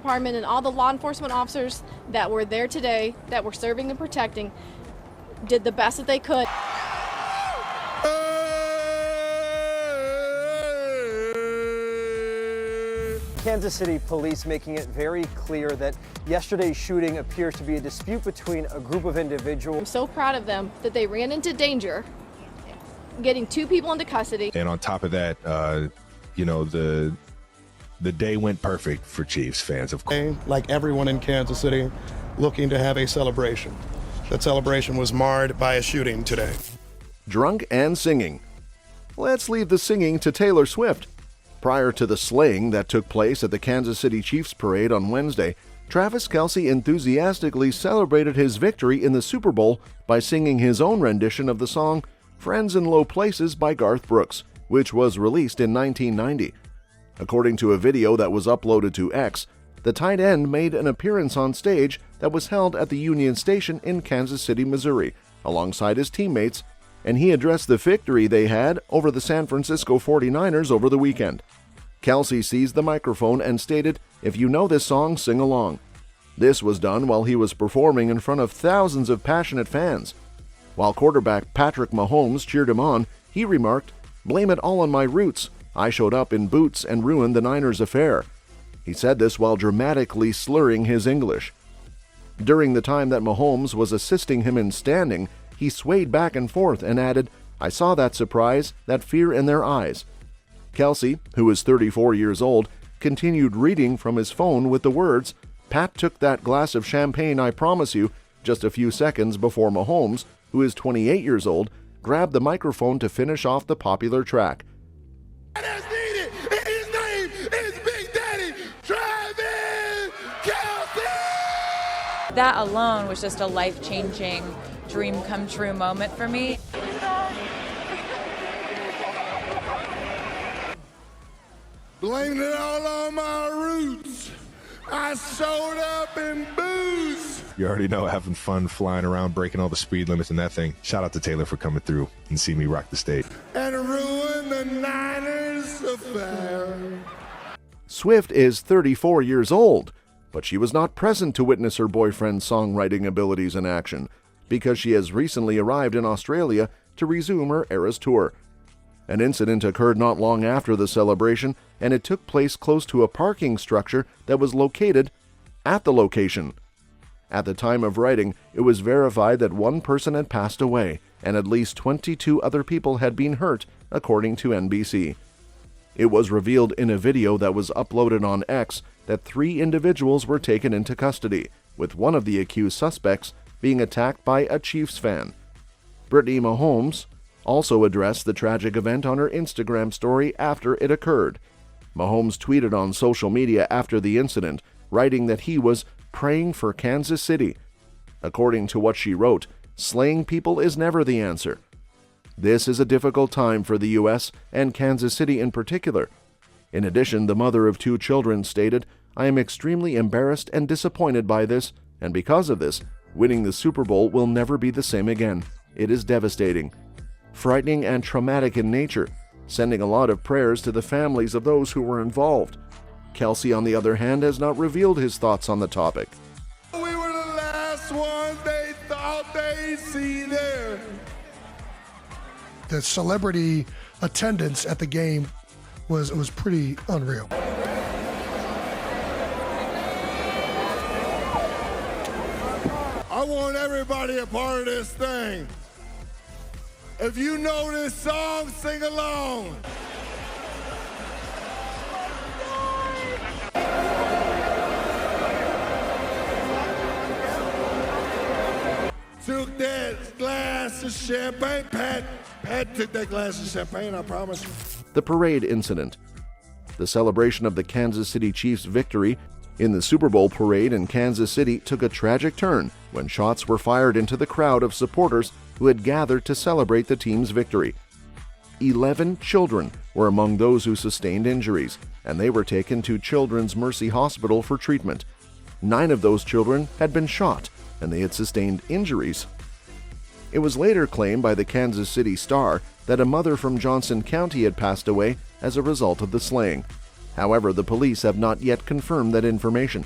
department and all the law enforcement officers that were there today, that were serving and protecting, did the best that they could. Kansas City police making it very clear that yesterday's shooting appears to be a dispute between a group of individuals. I'm so proud of them that they ran into danger, getting 2 people into custody. And on top of that, you know, the day went perfect for Chiefs fans, of course. Like everyone in Kansas City, looking to have a celebration. That celebration was marred by a shooting today. Drunk and singing. Let's leave the singing to Taylor Swift. Prior to the slaying that took place at the Kansas City Chiefs parade on Wednesday, Travis Kelce enthusiastically celebrated his victory in the Super Bowl by singing his own rendition of the song Friends in Low Places by Garth Brooks, which was released in 1990. According to a video that was uploaded to X, the tight end made an appearance on stage that was held at the Union Station in Kansas City, Missouri, alongside his teammates, and he addressed the victory they had over the San Francisco 49ers over the weekend. Kelce seized the microphone and stated, "If you know this song, sing along." This was done while he was performing in front of thousands of passionate fans. While quarterback Patrick Mahomes cheered him on, he remarked, "Blame it all on my roots. I showed up in boots and ruined the Niners' affair." He said this while dramatically slurring his English. During the time that Mahomes was assisting him in standing, he swayed back and forth and added, "I saw that surprise, that fear in their eyes." Kelce, who is 34 years old, continued reading from his phone with the words, "Pat took that glass of champagne, I promise you," just a few seconds before Mahomes, who is 28 years old, grabbed the microphone to finish off the popular track. That's needed. His name is Big Daddy Travis Kelce. That alone was just a life-changing, dream come true moment for me. Blaming it all on my roots. I showed up in booze. You already know, having fun flying around, breaking all the speed limits and that thing. Shout out to Taylor for coming through and see me rock the stage. And ruin the Niners affair. Swift is 34 years old, but she was not present to witness her boyfriend's songwriting abilities in action because she has recently arrived in Australia to resume her Eras tour. An incident occurred not long after the celebration, and it took place close to a parking structure that was located at the location. At the time of writing, it was verified that one person had passed away, and at least 22 other people had been hurt, according to NBC. It was revealed in a video that was uploaded on X that 3 individuals were taken into custody, with one of the accused suspects being attacked by a Chiefs fan. Brittany Mahomes also addressed the tragic event on her Instagram story after it occurred. Mahomes tweeted on social media after the incident, writing that he was praying for Kansas City. According to what she wrote, slaying people is never the answer. This is a difficult time for the U.S. and Kansas City in particular. In addition, the mother of 2 children stated, "I am extremely embarrassed and disappointed by this, and because of this, winning the Super Bowl will never be the same again. It is devastating, frightening and traumatic in nature, sending a lot of prayers to the families of those who were involved." Kelce, on the other hand, has not revealed his thoughts on the topic. We were the last ones they thought they'd see there. The celebrity attendance at the game was pretty unreal. I want everybody a part of this thing. If you know this song, sing along. Took that glass of champagne. Pat took that glass of champagne, I promise you. The parade incident. The celebration of the Kansas City Chiefs' victory in the Super Bowl parade in Kansas City took a tragic turn when shots were fired into the crowd of supporters who had gathered to celebrate the team's victory. 11 children were among those who sustained injuries, and they were taken to Children's Mercy Hospital for treatment. 9 of those children had been shot, and they had sustained injuries. It was later claimed by the Kansas City Star that a mother from Johnson County had passed away as a result of the slaying. However, the police have not yet confirmed that information.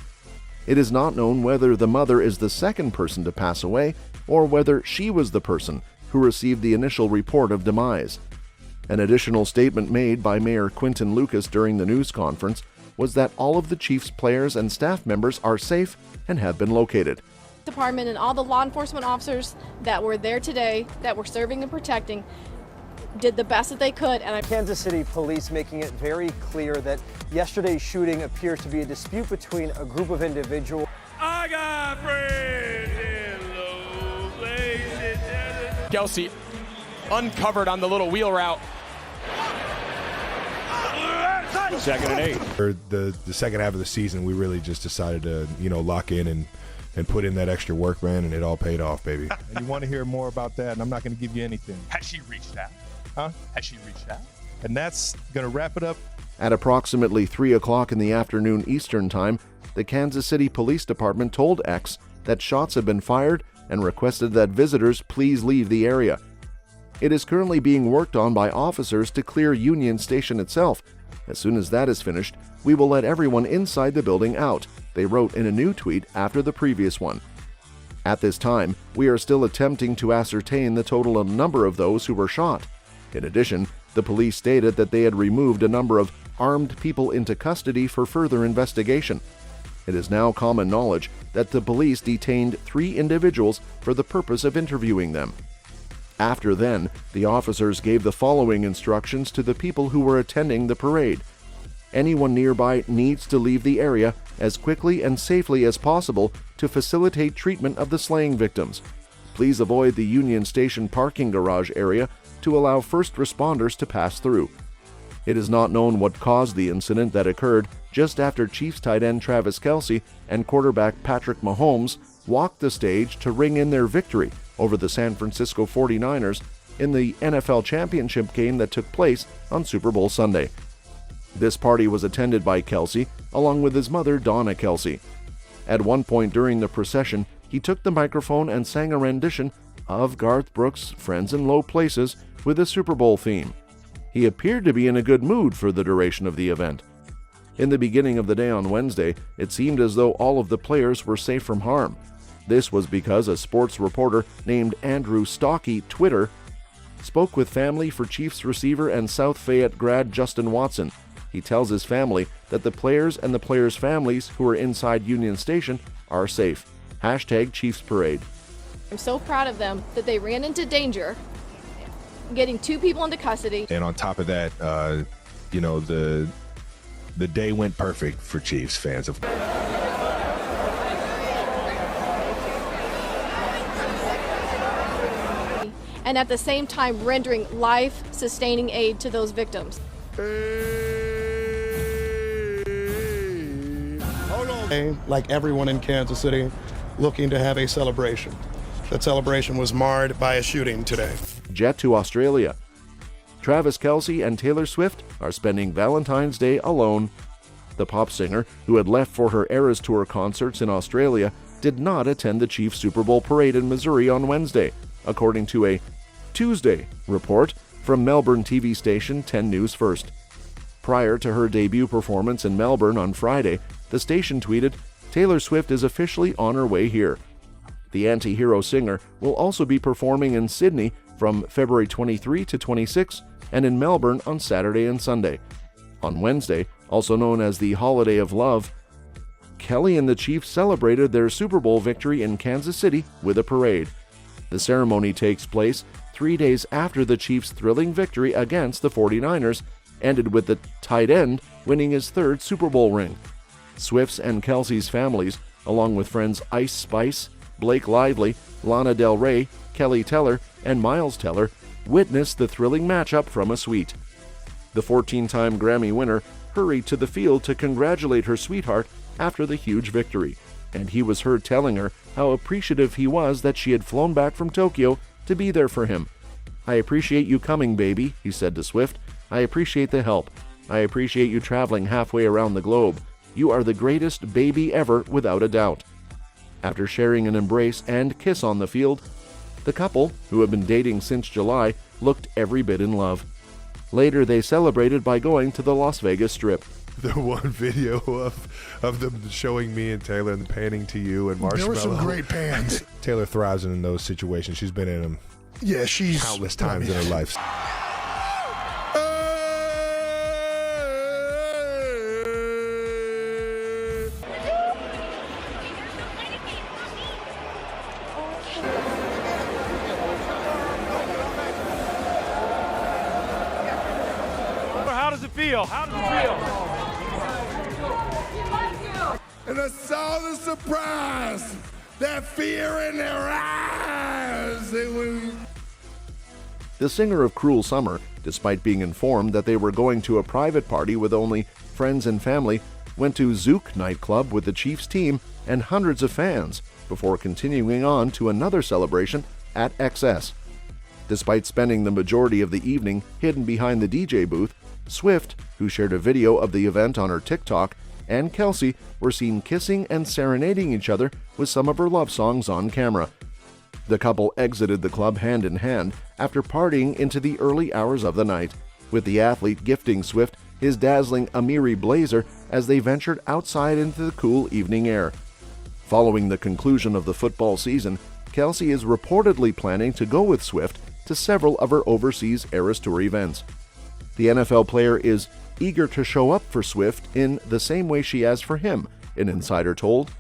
It is not known whether the mother is the second person to pass away or whether she was the person who received the initial report of demise. An additional statement made by Mayor Quinton Lucas during the news conference was that all of the Chiefs players and staff members are safe and have been located. Department and all the law enforcement officers that were there today, that were serving and protecting, did the best that they could. And Kansas City police making it very clear that yesterday's shooting appears to be a dispute between a group of individuals. I got friends in low places. Kelce uncovered on the little wheel route. Second and 8. For the second half of the season, we really just decided to, lock in and put in that extra work, man, and it all paid off, baby. And you want to hear more about that, and I'm not going to give you anything. Has she reached out? Huh? Has she reached out? And that's going to wrap it up. At approximately 3 o'clock in the afternoon Eastern Time, the Kansas City Police Department told X that shots have been fired and requested that visitors please leave the area. It is currently being worked on by officers to clear Union Station itself. As soon as that is finished, we will let everyone inside the building out, they wrote in a new tweet after the previous one. At this time, we are still attempting to ascertain the total number of those who were shot. In addition, the police stated that they had removed a number of armed people into custody for further investigation. It is now common knowledge that the police detained 3 individuals for the purpose of interviewing them. After then, the officers gave the following instructions to the people who were attending the parade. Anyone nearby needs to leave the area as quickly and safely as possible to facilitate treatment of the slaying victims. Please avoid the Union Station parking garage area to allow first responders to pass through. It is not known what caused the incident that occurred just after Chiefs tight end Travis Kelce and quarterback Patrick Mahomes walked the stage to ring in their victory over the San Francisco 49ers in the NFL championship game that took place on Super Bowl Sunday. This party was attended by Kelce, along with his mother Donna Kelce. At one point during the procession, he took the microphone and sang a rendition of Garth Brooks' Friends in Low Places with a Super Bowl theme. He appeared to be in a good mood for the duration of the event. In the beginning of the day on Wednesday, it seemed as though all of the players were safe from harm. This was because a sports reporter named Andrew Stockey Twitter spoke with family for Chiefs receiver and South Fayette grad Justin Watson. He tells his family that the players and the players' families who are inside Union Station are safe. #Chiefs Parade. I'm so proud of them that they ran into danger, getting 2 people into custody. And on top of that, the day went perfect for Chiefs fans. And at the same time rendering life-sustaining aid to those victims. Like everyone in Kansas City, looking to have a celebration. That celebration was marred by a shooting today. Jet to Australia. Travis Kelce and Taylor Swift are spending Valentine's Day alone. The pop singer, who had left for her Eras Tour concerts in Australia, did not attend the Chiefs Super Bowl parade in Missouri on Wednesday, according to a Tuesday report from Melbourne TV station 10 News First. Prior to her debut performance in Melbourne on Friday, the station tweeted, "Taylor Swift is officially on her way here." The anti-hero singer will also be performing in Sydney from February 23 to 26 and in Melbourne on Saturday and Sunday. On Wednesday, also known as the Holiday of Love, Kelly and the Chiefs celebrated their Super Bowl victory in Kansas City with a parade. The ceremony takes place 3 days after the Chiefs' thrilling victory against the 49ers ended with the tight end winning his 3rd Super Bowl ring. Swift's and Kelce's families, along with friends Ice Spice, Blake Lively, Lana Del Rey, Kelly Teller, and Miles Teller, witnessed the thrilling matchup from a suite. The 14-time Grammy winner hurried to the field to congratulate her sweetheart after the huge victory, and he was heard telling her how appreciative he was that she had flown back from Tokyo to be there for him. "I appreciate you coming, baby," he said to Swift. "I appreciate the help. I appreciate you traveling halfway around the globe. You are the greatest baby ever, without a doubt." After sharing an embrace and kiss on the field, the couple, who had been dating since July, looked every bit in love. Later, they celebrated by going to the Las Vegas Strip. the one video of them showing me and Taylor and panning to you and Marshmallow. There were some great pans. Taylor thrives in those situations. She's been in them she's countless times in her life. How does it feel? How does it feel? And I saw the surprise, that fear in their eyes. The singer of Cruel Summer, despite being informed that they were going to a private party with only friends and family, went to Zouk nightclub with the Chiefs team and hundreds of fans before continuing on to another celebration at XS. Despite spending the majority of the evening hidden behind the DJ booth, Swift, who shared a video of the event on her TikTok, and Kelce were seen kissing and serenading each other with some of her love songs on camera. The couple exited the club hand in hand after partying into the early hours of the night, with the athlete gifting Swift his dazzling Amiri blazer as they ventured outside into the cool evening air. Following the conclusion of the football season, Kelce is reportedly planning to go with Swift to several of her overseas Eras Tour events. The NFL player is eager to show up for Swift in the same way she has for him, an insider told.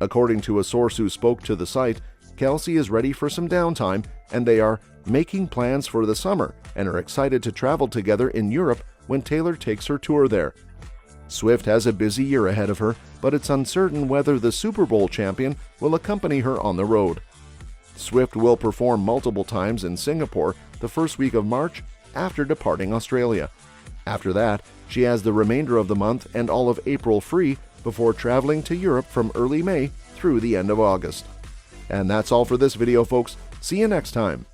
According to a source who spoke to the site, Kelce is ready for some downtime and they are making plans for the summer and are excited to travel together in Europe when Taylor takes her tour there. Swift has a busy year ahead of her, but it's uncertain whether the Super Bowl champion will accompany her on the road. Swift will perform multiple times in Singapore the first week of March after departing Australia. After that, she has the remainder of the month and all of April free before traveling to Europe from early May through the end of August. And that's all for this video, folks. See you next time.